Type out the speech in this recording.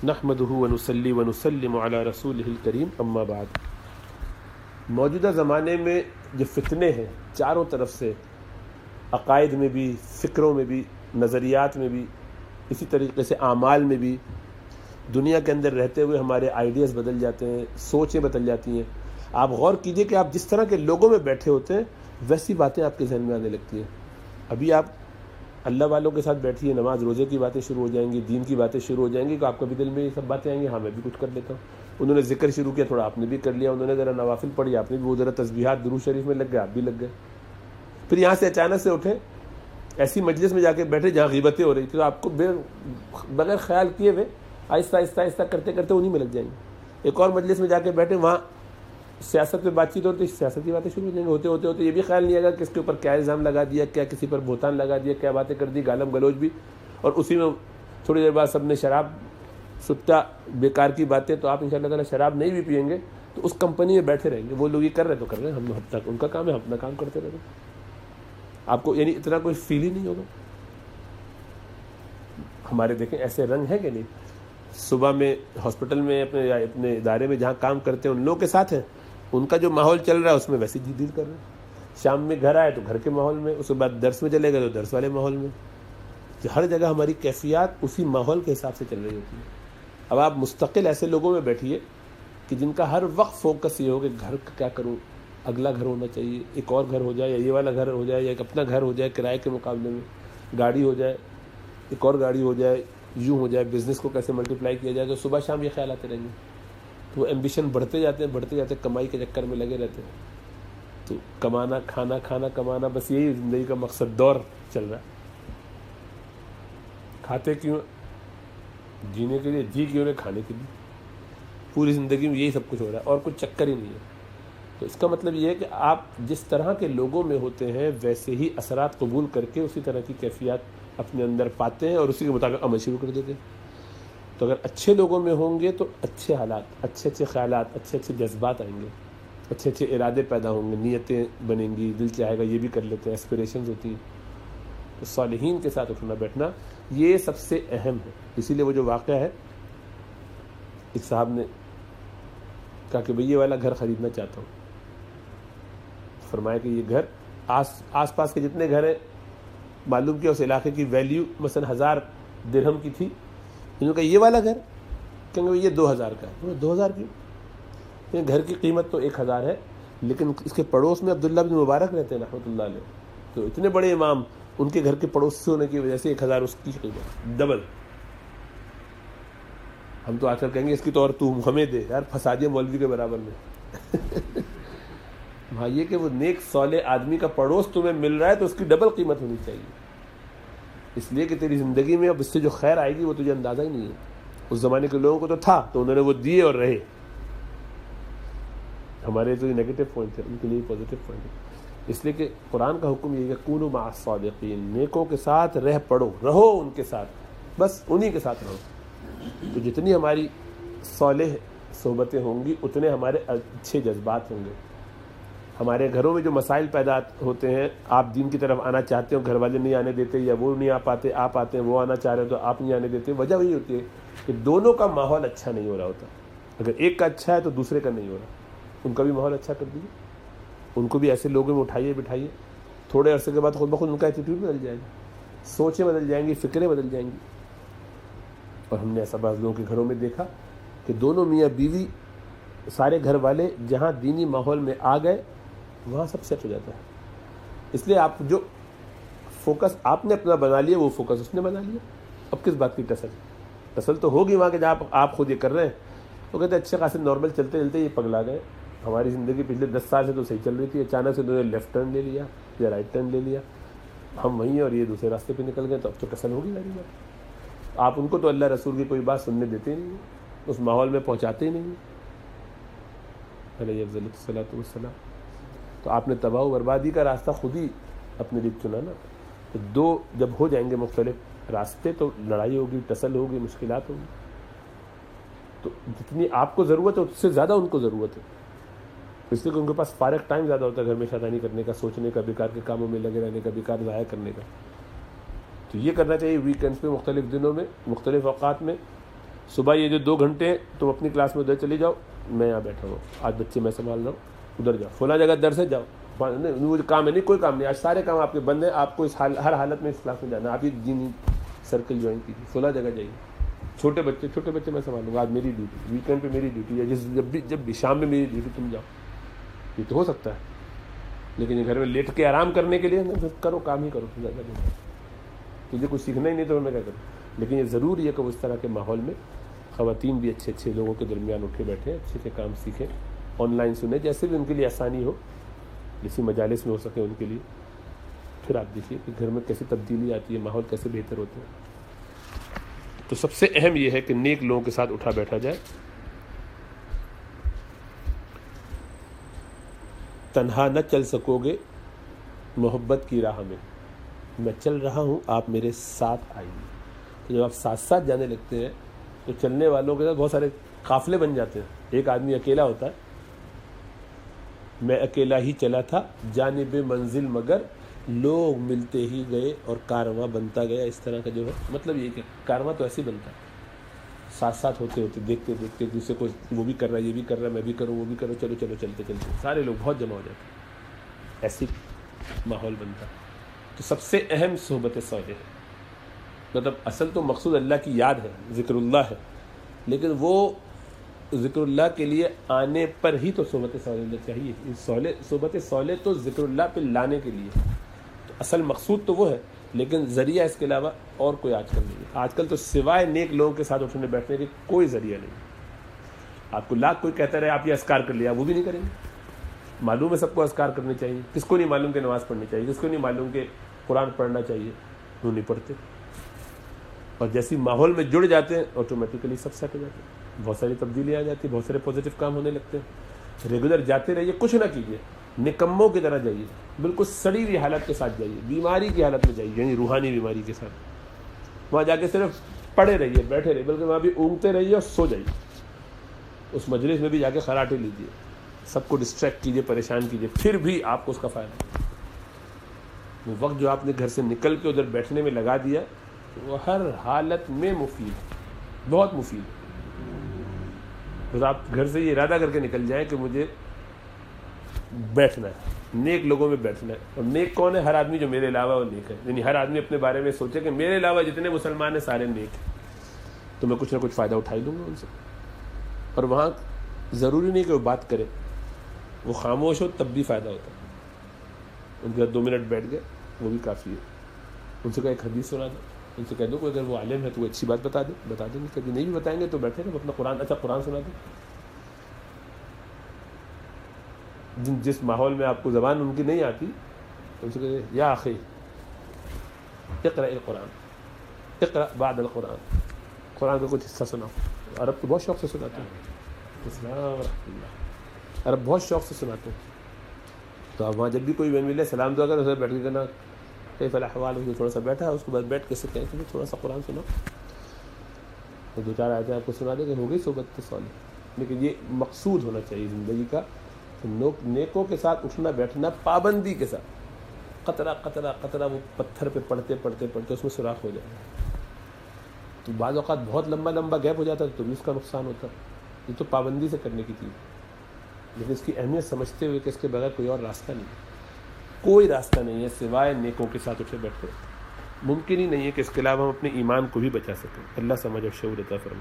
نحمدہ ونصلی ونسلم علی رسولہ الکریم اما بعد۔ موجودہ زمانے میں جو فتنے ہیں چاروں طرف سے، عقائد میں بھی، فکروں میں بھی، نظریات میں بھی، اسی طریقے سے اعمال میں بھی، دنیا کے اندر رہتے ہوئے ہمارے آئیڈیاز بدل جاتے ہیں، سوچیں بدل جاتی ہیں۔ آپ غور کیجئے کہ آپ جس طرح کے لوگوں میں بیٹھے ہوتے ہیں ویسی باتیں آپ کے ذہن میں آنے لگتی ہیں۔ ابھی آپ اللہ والوں کے ساتھ بیٹھیے، نماز روزے کی باتیں شروع ہو جائیں گی، دین کی باتیں شروع ہو جائیں گی، تو آپ کو بھی دل میں یہ سب باتیں آئیں گی، ہاں میں بھی کچھ کر لیتا ہوں۔ انہوں نے ذکر شروع کیا، تھوڑا آپ نے بھی کر لیا، انہوں نے ذرا نوافل پڑھی، آپ نے بھی وہ ذرا تسبیحات درود شریف میں لگ گئے، آپ بھی لگ گئے۔ پھر یہاں سے اچانک سے اٹھے، ایسی مجلس میں جا کے بیٹھے جہاں غیبتیں ہو رہی تھی، تو آپ کو بغیر خیال کیے ہوئے آہستہ آہستہ آہستہ کرتے کرتے انہیں میں لگ جائیں گے۔ ایک اور مجلس میں جا کے بیٹھے، وہاں سیاست پہ بات چیت ہوتی ہے، سیاست کی باتیں شروع ہو جائیں گے، ہوتے ہوتے ہوتے یہ بھی خیال نہیں آئے گا کہ اس کے اوپر کیا الزام لگا دیا، کیا کسی پر بہتان لگا دیا، کیا باتیں کر دی، گالم گلوچ بھی، اور اسی میں تھوڑی دیر بعد سب نے شراب سٹا بیکار کی باتیں، تو آپ انشاءاللہ تعالیٰ شراب نہیں بھی پئیں گے تو اس کمپنی میں بیٹھے رہیں گے، وہ لوگ یہ کر رہے تو کر رہے ہیں، ہم تک ان کا کام ہے، ہم اپنا کام کرتے رہیں گے۔ آپ کو یعنی اتنا کوئی فیل ہی نہیں ہوگا۔ ہمارے دیکھیں ایسے رنگ ہیں کہ نہیں، صبح میں ہاسپٹل میں اپنے ادارے میں جہاں کام کرتے ہیں ان لوگوں کے ساتھ ہیں، ان کا جو ماحول چل رہا ہے اس میں ویسے ڈیل کر رہے ہیں۔ شام میں گھر آئے تو گھر کے ماحول میں، اس کے بعد درس میں چلے گئے تو درس والے ماحول میں، ہر جگہ ہماری کیفیات اسی ماحول کے حساب سے چل رہی ہوتی ہے۔ اب آپ مستقل ایسے لوگوں میں بیٹھیے کہ جن کا ہر وقت فوکس یہ ہو کہ گھر کا کیا کروں، اگلا گھر ہونا چاہیے، ایک اور گھر ہو جائے، یا یہ والا گھر ہو جائے، یا ایک اپنا گھر ہو جائے کرائے کے مقابلے میں، گاڑی ہو جائے، ایک اور گاڑی ہو جائے، یوں ہو جائے، بزنس کو کیسے ملٹیپلائی کیا جائے، تو صبح شام یہ خیال آتے رہیں گے، تو وہ ایمبیشن بڑھتے جاتے ہیں، کمائی کے چکر میں لگے رہتے ہیں۔ تو کمانا، کھانا، کھانا، کمانا، بس یہی زندگی کا مقصد، دور چل رہا ہے۔ کھاتے کیوں؟ جینے کے لیے، جی کیوں نے؟ کھانے کے لیے۔ پوری زندگی میں یہی سب کچھ ہو رہا ہے اور کچھ چکر ہی نہیں ہے۔ تو اس کا مطلب یہ ہے کہ آپ جس طرح کے لوگوں میں ہوتے ہیں ویسے ہی اثرات قبول کر کے اسی طرح کی کیفیات اپنے اندر پاتے ہیں اور اسی کے مطابق عمل شروع کر دیتے ہیں۔ تو اگر اچھے لوگوں میں ہوں گے تو اچھے حالات، اچھے اچھے خیالات، اچھے اچھے جذبات آئیں گے، اچھے اچھے ارادے پیدا ہوں گے، نیتیں بنیں گی، دل چاہے گا یہ بھی کر لیتے ہیں، ایسپریشنز ہوتی ہیں۔ تو صالحین کے ساتھ اٹھنا بیٹھنا یہ سب سے اہم ہے۔ اسی لیے وہ جو واقعہ ہے، ایک صاحب نے کہا کہ بھئی یہ والا گھر خریدنا چاہتا ہوں، فرمایا کہ یہ گھر آس پاس کے جتنے گھر ہیں، معلوم کیا اس علاقے کی ویلیو مثلا 1000 درہم کی تھی، انہوں نے کہا یہ والا گھر، کہیں گے یہ 2000 کا ہے۔ 2000 کی؟ یہ گھر کی قیمت تو 1000 ہے، لیکن اس کے پڑوس میں عبداللہ بن مبارک رہتے ہیں رحمۃ اللہ علیہ، تو اتنے بڑے امام، ان کے گھر کے پڑوس سے ہونے کی وجہ سے 1000 اس کی قیمت ڈبل۔ ہم تو آج کل کہیں گے اس کی تو اور تو ہمیں دے یار، فسادیہ مولوی کے برابر میں۔ ہاں، یہ کہ وہ نیک صالح آدمی کا پڑوس تمہیں مل رہا ہے تو اس کی ڈبل قیمت ہونی چاہیے، اس لیے کہ تیری زندگی میں اب اس سے جو خیر آئے گی وہ تجھے اندازہ ہی نہیں ہے۔ اس زمانے کے لوگوں کو تو تھا تو انہوں نے وہ دیے اور رہے، ہمارے تو یہ نیگیٹو پوائنٹ ہے، ان کے لیے پازیٹو پوائنٹ ہے۔ اس لیے کہ قرآن کا حکم یہ ہے کہ کونوا مع الصادقین، نیکوں کے ساتھ رہ پڑو، رہو ان کے ساتھ، بس انہی کے ساتھ رہو۔ تو جتنی ہماری صالح صحبتیں ہوں گی اتنے ہمارے اچھے جذبات ہوں گے۔ ہمارے گھروں میں جو مسائل پیدا ہوتے ہیں، آپ دین کی طرف آنا چاہتے ہو، گھر والے نہیں آنے دیتے، یا وہ نہیں آ پاتے، آپ آتے ہیں، وہ آنا چاہ رہے ہیں تو آپ نہیں آنے دیتے، وجہ وہی ہوتی ہے کہ دونوں کا ماحول اچھا نہیں ہو رہا ہوتا۔ اگر ایک کا اچھا ہے تو دوسرے کا نہیں ہو رہا، ان کا بھی ماحول اچھا کر دیجیے، ان کو بھی ایسے لوگوں میں اٹھائیے بٹھائیے، تھوڑے عرصے کے بعد خود بخود ان کا ایٹیٹیوڈ بدل جائے گا، سوچیں بدل جائیں گی، فکریں بدل جائیں گی۔ اور ہم نے ایسا بعض لوگوں کے گھروں میں دیکھا کہ دونوں میاں بیوی، سارے گھر والے جہاں دینی ماحول میں آ گئے وہاں سب سیٹ ہو جاتا ہے۔ اس لیے آپ جو فوکس آپ نے اپنا بنا لیا وہ فوکس اس نے بنا لیا، اب کس بات کی ٹسل تو ہوگی وہاں کہ جہاں آپ خود یہ کر رہے ہیں۔ وہ کہتے ہیں اچھے خاصے نارمل چلتے چلتے یہ پگلا گئے، ہماری زندگی پچھلے 10 سال سے تو صحیح چل رہی تھی، اچانک سے انہوں نے لیفٹ ٹرن لے لیا یا رائٹ ٹرن لے لیا، ہم وہیں ہیں اور یہ دوسرے راستے پہ نکل گئے، تو اب تو ٹسل ہوگی ساری بات۔ آپ ان کو تو اللہ رسول کی کوئی بات سننے دیتے ہی نہیں ہیں، اس ماحول میں پہنچاتے ہی نہیں ہیں علیہ افضل الصلاۃ والسلام۔ تو آپ نے تباہ و بربادی کا راستہ خود ہی اپنے لیے چنا نا۔ تو دو جب ہو جائیں گے مختلف راستے تو لڑائی ہوگی، ٹسل ہوگی، مشکلات ہوگی۔ تو جتنی آپ کو ضرورت ہے اس سے زیادہ ان کو ضرورت ہے، اس لیے کہ ان کے پاس فارغ ٹائم زیادہ ہوتا ہے گھر میں شیطانی کرنے کا، سوچنے کا، بیکار کے کاموں میں لگے رہنے کا، بیکار ضائع کرنے کا۔ تو یہ کرنا چاہیے ویکینڈس پہ، مختلف دنوں میں، مختلف اوقات میں، صبح یہ جو 2 گھنٹے تم اپنی کلاس میں ادھر چلی جاؤ، میں یہاں بیٹھا ہوں، آج بچے میں سنبھال رہا ہوں، ادھر جاؤ، فلاں جگہ در سے جاؤ، وہ کام ہے نہیں، کوئی کام نہیں، آج سارے کام آپ کے بند ہیں، آپ کو ہر حالت میں اس کلاس میں جانا ہے، آپ ہی دینی سرکل جوائن کیجیے، فلاں جگہ جائیے، چھوٹے بچے میں سنبھالوں گا، آج میری ڈیوٹی، ویکینڈ پہ میری ڈیوٹی ہے، جب بھی شام میں میری ڈیوٹی، تم جاؤ، یہ تو ہو سکتا ہے، لیکن یہ گھر میں لیٹ کے آرام کرنے کے لیے کرو، کام ہی کرو، تجھے کچھ سیکھنا ہی نہیں تو میں کیا کروں. لیکن یہ ضروری ہے کہ وہ اس طرح کے ماحول میں خواتین بھی اچھے لوگوں کے درمیان اٹھے بیٹھیں، اچھے کام سیکھیں، آن لائن سنیں، جیسے بھی ان کے لیے آسانی ہو، جیسی مجالس میں ہو سکے ان کے لیے. پھر آپ دیکھیے کہ گھر میں کیسی تبدیلی آتی ہے، ماحول کیسے بہتر ہوتے ہیں. تو سب سے اہم یہ ہے کہ نیک لوگوں کے ساتھ اٹھا بیٹھا جائے. تنہا نہ چل سکو گے محبت کی راہ میں چل رہا ہوں، آپ میرے ساتھ آئیے. تو جب آپ ساتھ جانے لگتے ہیں تو چلنے والوں کے ساتھ بہت سارے قافلے بن جاتے ہیں. ایک آدمی اکیلا ہوتا ہے، میں اکیلا ہی چلا تھا جانب منزل، مگر لوگ ملتے ہی گئے اور کارواں بنتا گیا. اس طرح کا جو ہے مطلب یہ کہ کارواں تو ایسے ہی بنتا ہے، ساتھ ہوتے دیکھتے دوسرے کو، وہ بھی کر رہا ہے، یہ بھی کر رہا ہے، میں بھی کروں، وہ بھی کروں، چلو چلتے سارے لوگ بہت جمع ہو جاتے ہیں، ایسی ماحول بنتا ہے. تو سب سے اہم صحبت صالح ہے. مطلب اصل تو مقصود اللہ کی یاد ہے، ذکر اللہ ہے، لیکن وہ ذکر اللہ کے لیے آنے پر ہی تو صحبت صالح چاہیے. صحبت صالح تو ذکر اللہ پہ لانے کے لیے، تو اصل مقصود تو وہ ہے، لیکن ذریعہ اس کے علاوہ اور کوئی آج کل نہیں ہے. آج کل تو سوائے نیک لوگوں کے ساتھ اٹھنے بیٹھنے کے کوئی ذریعہ نہیں. آپ کو لاکھ کوئی کہتا رہے آپ یہ اذکار کر لیا، وہ بھی نہیں کریں گے. معلوم ہے سب کو اذکار کرنے چاہیے، کس کو نہیں معلوم کہ نماز پڑھنی چاہیے، کس کو نہیں معلوم کہ قرآن پڑھنا چاہیے، وہ نہیں پڑھتے. اور جیسی ماحول میں جڑ جاتے ہیں آٹومیٹیکلی سب سیٹ ہو جاتے ہیں، بہت ساری تبدیلیاں آ جاتی ہیں، بہت سارے پازیٹیو کام ہونے لگتے ہیں. ریگولر جاتے رہیے، کچھ نہ کیجیے، نکموں کی طرح جائیے، بالکل سڑی ہوئی حالت کے ساتھ جائیے، بیماری کی حالت میں جائیے، یعنی روحانی بیماری کے ساتھ. وہاں جا کے صرف پڑے رہیے، بیٹھے رہیے، بلکہ وہاں بھی اونگتے رہیے اور سو جائیے. اس مجلس میں بھی جا کے خراٹے لیجیے، سب کو ڈسٹریکٹ کیجیے، پریشان کیجیے، پھر بھی آپ کو اس کا فائدہ. وہ وقت جو آپ نے گھر سے نکل کے ادھر بیٹھنے میں لگا دیا، وہ ہر حالت میں مفید ہے، بہت مفید ہے. بس آپ گھر سے یہ ارادہ کر کے نکل جائیں کہ مجھے بیٹھنا ہے، نیک لوگوں میں بیٹھنا ہے. اور نیک کون ہے؟ ہر آدمی جو میرے علاوہ وہ نیک ہے. یعنی ہر آدمی اپنے بارے میں سوچے کہ میرے علاوہ جتنے مسلمان ہیں سارے نیک ہیں، تو میں کچھ نہ کچھ فائدہ اٹھا ہی لوں گا ان سے. اور وہاں ضروری نہیں کہ وہ بات کرے، وہ خاموش ہو تب بھی فائدہ ہوتا ہے. ان کے 2 منٹ بیٹھ گئے وہ بھی کافی ہے. ان سے ایک حدیث سنا دو، ان سے کہہ دو کہ اگر وہ عالم ہے تو وہ اچھی بات بتا دیں گے، کبھی نہیں بھی بتائیں گے تو بیٹھے گا اپنا قرآن. اچھا قرآن سنا دو. جس ماحول میں آپ کو زبان ان کی نہیں آتی، ان سے کہے یا اخی اقرأ القرآن، اقرأ بعد القرآن، قرآن کا کچھ حصہ سناؤ. عرب تو بہت شوق سے سناتے ہیں، اسلام ورحمۃ اللہ، عرب بہت شوق سے سناتے ہیں. تو آپ وہاں جب بھی کوئی ملے سلام دعا کریں، اسے بیٹھ کے کہنا کیف الاحوال، اس کو تھوڑا سا بیٹھا ہے، اس کے بعد بیٹھ کے سے کہیں کہ تھوڑا سا قرآن سنو، تو 2-4 آیتیں آپ کو سنا دے کہ ہو گئی صحبت صالح. لیکن یہ مقصود ہونا چاہیے زندگی کا، نیکوں کے ساتھ اٹھنا بیٹھنا پابندی کے ساتھ. قطرہ قطرہ قطرہ وہ پتھر پہ پڑھتے اس میں سوراخ ہو جائے. تو بعض اوقات بہت لمبا گیپ ہو جاتا ہے تو بھی اس کا نقصان ہوتا ہے. یہ تو پابندی سے کرنے کی چیز ہے، لیکن اس کی اہمیت سمجھتے ہوئے کہ اس کے بغیر کوئی اور راستہ نہیں ہے، کوئی راستہ نہیں ہے سوائے نیکوں کے ساتھ اٹھے بیٹھے. ممکن ہی نہیں ہے کہ اس کے علاوہ ہم اپنے ایمان کو بھی بچا سکیں. اللہ سمجھ اور شعور عطا فرمائے.